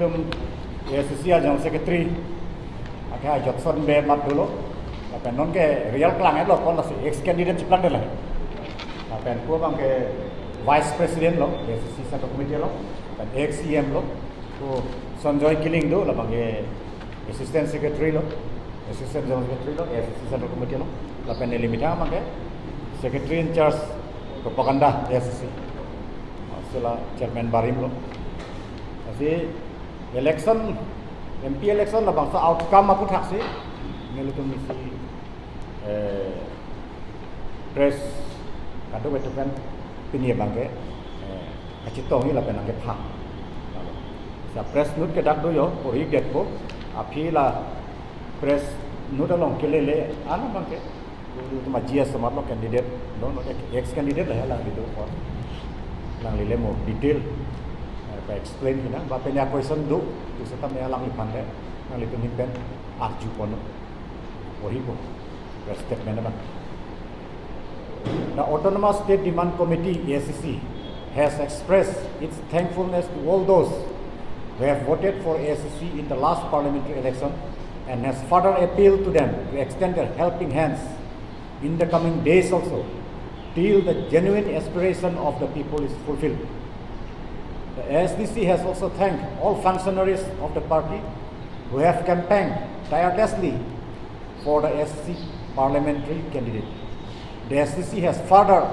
Nilitum ASDC General Secretary Akha Johnson Be mat dulu. Apen non ke real klang lo kon la ex candidate ciplang dela. Apen ko bang ke vice president lo ASDC Central Committee lo, apen ex EM lo. So Sanjoy Killing do la bang ke assistant secretary lo, assistant general secretary lo ASDC Central Committee lo. Apen nilimita bang ke secretary in charge propaganda ASDC. Sila chairman Barim lo. Jadi election MP election la bangsa outcome aputhak sih ngelitum misi press kado betu kan pinie bangke acitong ni la penang ke phang sa press nut ke dak do yo ori get ko api la press nut along kelele anu bangke tu majia smart lo candidate no ex candidate lah gitu for lang lile mo detail explain hina ba penya question do tu seta me alang ipan de nang litu nimpen arju kono oribo statement ba. The Autonomous State Demand Committee ASDC has expressed its thankfulness to all those who have voted for ASDC in the last parliamentary election and has further appealed to them to extend their helping hands in the coming days also till the genuine aspiration of the people is fulfilled. The ASDC has also thanked all functionaries of the party who have campaigned tirelessly for the ASDC parliamentary candidate. The ASDC has further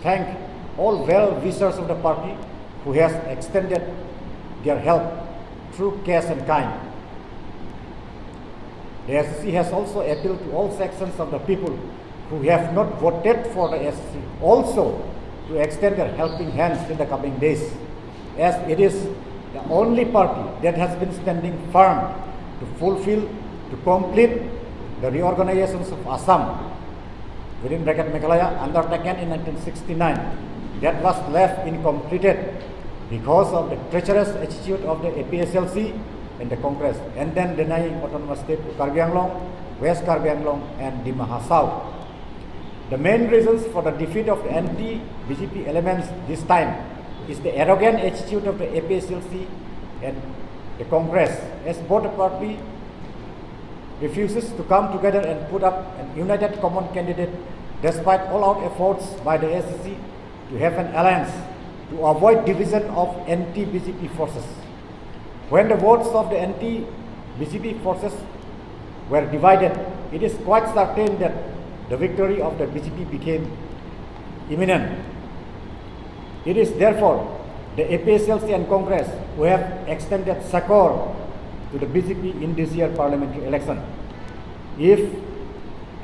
thanked all well-wishers of the party who has extended their help through cash and kind. The ASDC has also appealed to all sections of the people who have not voted for the ASDC also to extend their helping hands in the coming days, as it is the only party that has been standing firm to fulfill, to complete the reorganizations of Assam, within bracket Meghalaya, undertaken in 1969, that was left incompleted because of the treacherous attitude of the APSLC and the Congress, and then denying autonomous state to Karbi Anglong, West Karbi Anglong, and Dimaha South. The main reasons for the defeat of the anti-BJP elements this time is the arrogant attitude of the APSLC and the Congress, as both party refuses to come together and put up an united common candidate despite all-out efforts by the ASDC to have an alliance to avoid division of anti-BJP forces. When the votes of the anti-BJP forces were divided, it is quite certain that the victory of the BJP became imminent. It is therefore the APSLC and Congress who have extended succor to the BJP in this year parliamentary election. If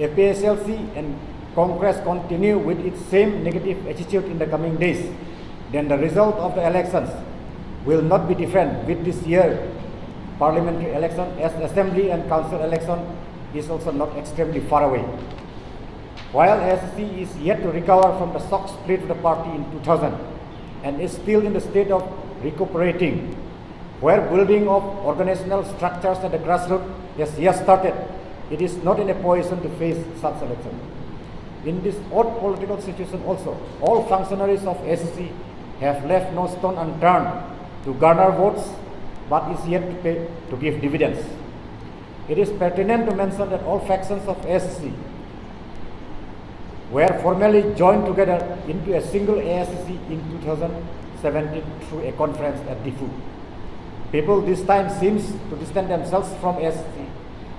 APSLC and Congress continue with its same negative attitude in the coming days, then the result of the elections will not be different with this year parliamentary election, as assembly and council election is also not extremely far away. While ASDC is yet to recover from the shock split of the party in 2000 and is still in the state of recuperating, where building of organizational structures at the grassroots has yet started, it is not in a position to face such election. In this odd political situation also, all functionaries of ASDC have left no stone unturned to garner votes, but is yet to give dividends. It is pertinent to mention that all factions of ASDC were formally joined together into a single ASDC in 2017 through a conference at Difu. People this time seems to distance themselves from ASDC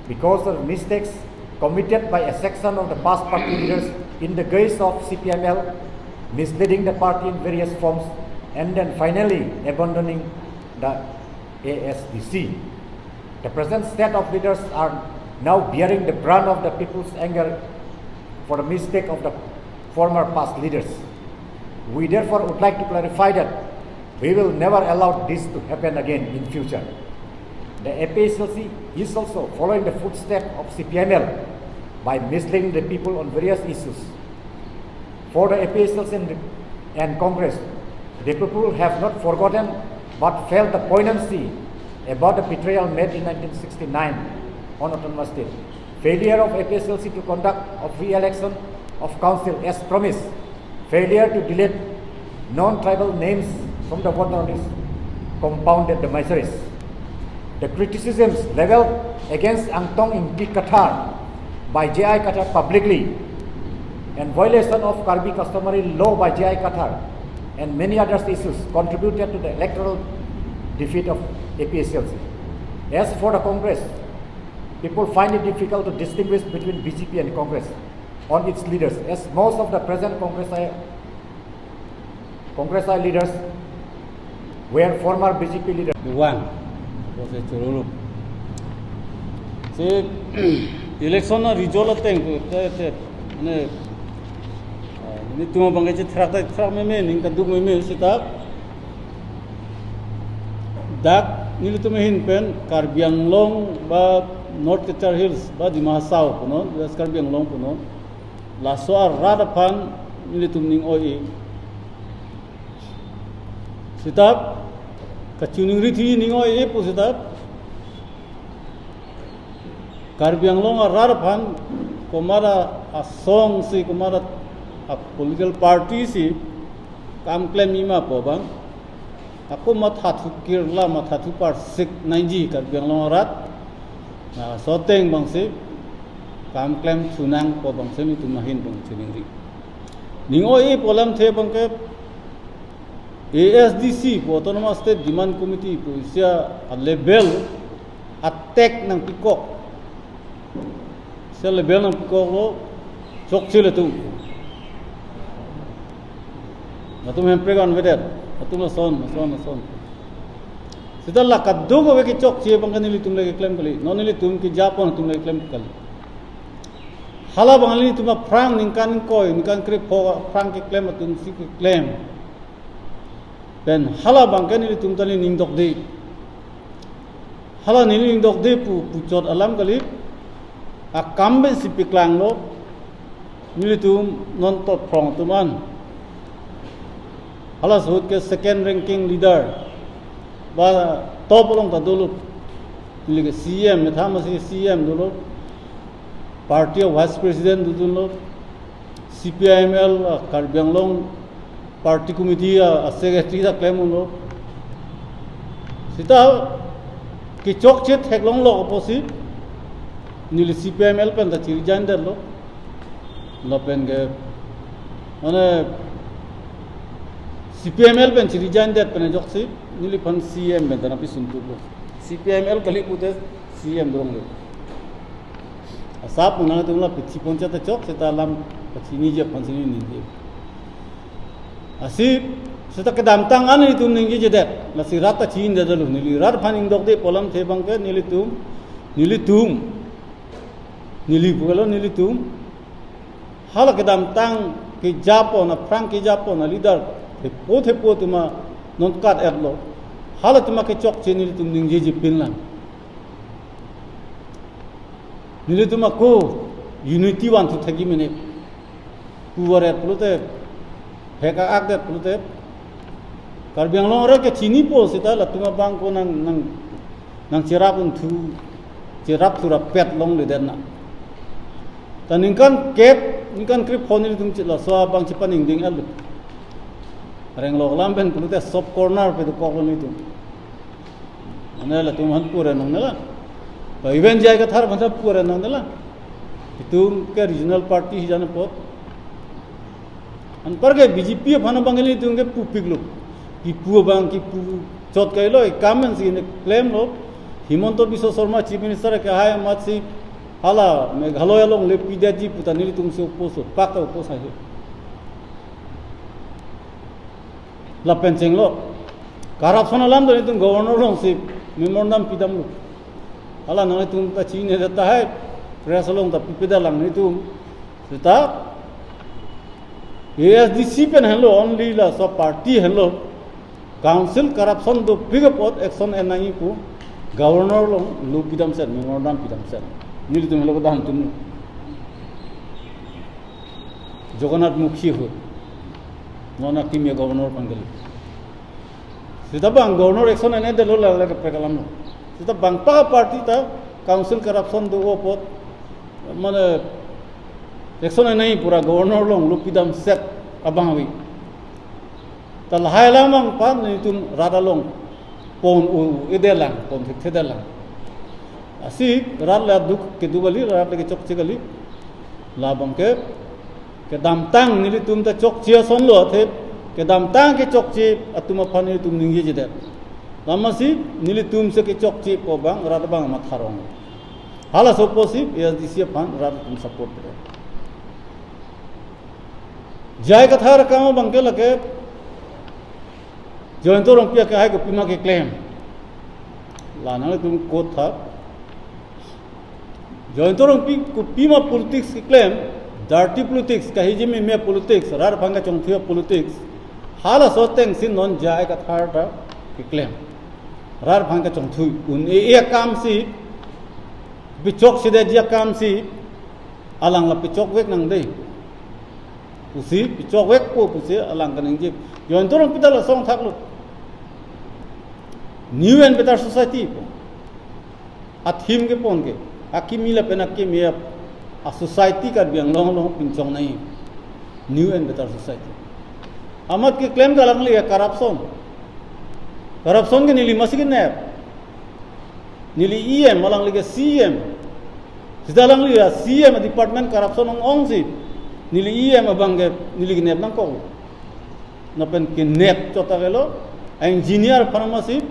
because of mistakes committed by a section of the past party leaders in the guise of CPML, misleading the party in various forms, and then finally abandoning the ASDC. The present set of leaders are now bearing the brunt of the people's anger for the mistake of the former past leaders. We therefore would like to clarify that we will never allow this to happen again in future. The APSLC is also following the footsteps of CPML by misleading the people on various issues. For the APSLC and Congress, the people have not forgotten but felt the poignancy about the betrayal made in 1969 on autonomous state. Failure of APSLC to conduct a free election of council as promised, failure to delete non-tribal names from the voter list, compounded the miseries. The criticisms leveled against Angtong in Big Qatar by JI Qatar publicly and violation of Karbi customary law by JI Qatar and many other issues contributed to the electoral defeat of APSLC. As for the Congress, people find it difficult to distinguish between BJP and Congress on its leaders, as most of the present Congress leaders were former BJP leaders. One was a churulu. So, election result ne ni tuma bangai thrak me ning kaduk me sita dak ni tuma hin pen Karbi Anglong ba North Kachar Hills ba di Mahasau punon West Karbi Anglong punon la soar radapan ni tum ning oi sita kachuning rithi ning oi pu sita Karbi Anglong radapan komara asong si komara a political party si kam claim ima po bang ako mathatu kirla mathatu par sik 90 Karbi Anglong rat soteng bang si kam claim sunang po bang semi tumahin bang chuning ri ningo e polam the bang ke ASDC po autonomous state demand committee po sia a level attack ng pikok sia level ng pikok lo chok chile tu Natum hempregan veder, natum son. Setelah kadung awe ke chok cie bang kanili tum lagi claim kali, nonili tum ke Japan tum lagi claim kali. Hala bang ali tum prang ningkan koi, ningkan krip prang ke claim tum si ke claim. Dan hala bang kanili tum tali ning dok de. Hala nili ning dok de pu chot alam kali. A kambe si piklang lo, nili tum non tot prong tuman. Hala sahut ke second ranking leader ba top long ta dulu nili ke CM methama si CM dulu party vice president dulu CPIML Karbi Anglong party committee secretary da claim dulu sita ki chok chet heklong lo oposi nili CPIML pen ta chiri jander lo pen ke mane CPML pen chiri jander pen joksi nili pan CM ben tanapi suntuk lo CPML kali pute CM dorong lo asap unang tumla pichi poncha ta chok seta lam pachini je pansini ninje asip seta kedam tang ani tum ninge je det la sirat ta chin de lo nili rar phaning dok de polam the bang ke nili tum hala kedam tang ke Japan na pherangke Japan na leader Hepo tuma non kat erlo hala tuma ke chok chenil tum ning je pinlan nili tuma ko unity wan tu thagi mene puware plute heka ak de plute Karbi Anglong ra ke chini po sita la tuma bang ko nang cherapun thu cherap tura pet long le denna taningkan krip phonil tum chila so bang chipaning ding alu Reng lok lam pen kulute sop corner pe to kokon itu. Anela tum han pura nang nela. To event jai ka thar bhasa pura nang nela. Itu ke regional party hi jana pot. An par ke BJP phana bangeli tum ke pu piglu. Ki pu bang ki pu chot kailo kamen si ne claim lo. Himanto Biswa Sharma chief minister ke hai matsi hala meghaloya long le pidaji putanili tum se opos pakta opos hai. La penceng lo corruption alam do tum governor long si memorandum pidam lo ala na tum ta chine deta hai press long ta pipida lang ni tum sita ASDC pen hello only la so party hello council corruption do big pot action enai pu governor long lu pidam sen memorandum pidam sen ni tum hello dam tum Jagannath mukhi ho nona timya governor pangal sita bang governor action ene de lo la ka pekalam sita bang pa party ta council corruption do opot mane action ene pura governor long lupidam set abang wi ta lahai lamang pa ni tum rada long pon u idelang pon thedelang asi rat la duk ke dugali rat ke chok chigali labang ke dam tang nili tum ta chok chia son lo the ke dam tang ke chok chi atuma phani tum ningi jide lamasi nili tum se ke chok chi po bang rat bang ma tharong hala so posi ASDC fan rat tum support kare jai ka thar kam bang ke lake jointo rong pia ke hai ko pima ke claim la na tum ko tha jointo rong pi ko pima politics ke claim dirty politics kahi jimi me politics rar phanga chongthia politics hala so teng sin non jai ka thar ta ke claim rar phanga chongthui un e kam si bichok side dia kam si alang la bichok wek nang dei pusi bichok wek po pusi alang kanang ji jointo rong pitala song thak lu new and better society po athim ke pon ke akimila penak ke me a society ka biang long long pinchong nahi new and better society amat ke claim dalang li corruption ke nili masikin ne nili em malang li ke CM sidalang li CM department corruption ong si nili em abang ke nili ke nep nang ko na pen ke nep chota gelo engineer pharmacy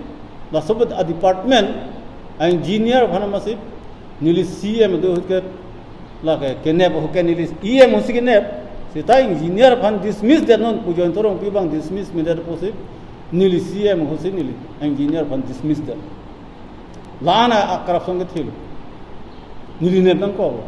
la sobat a department engineer pharmacy nili CM do ke la ke nep ho ke nili em ho si nep sita engineer phan dismiss der non pujon torong pi bang dismiss me der posib nili CM ho si nili engineer phan dismiss der lana corruption ke thil nili nep nang ko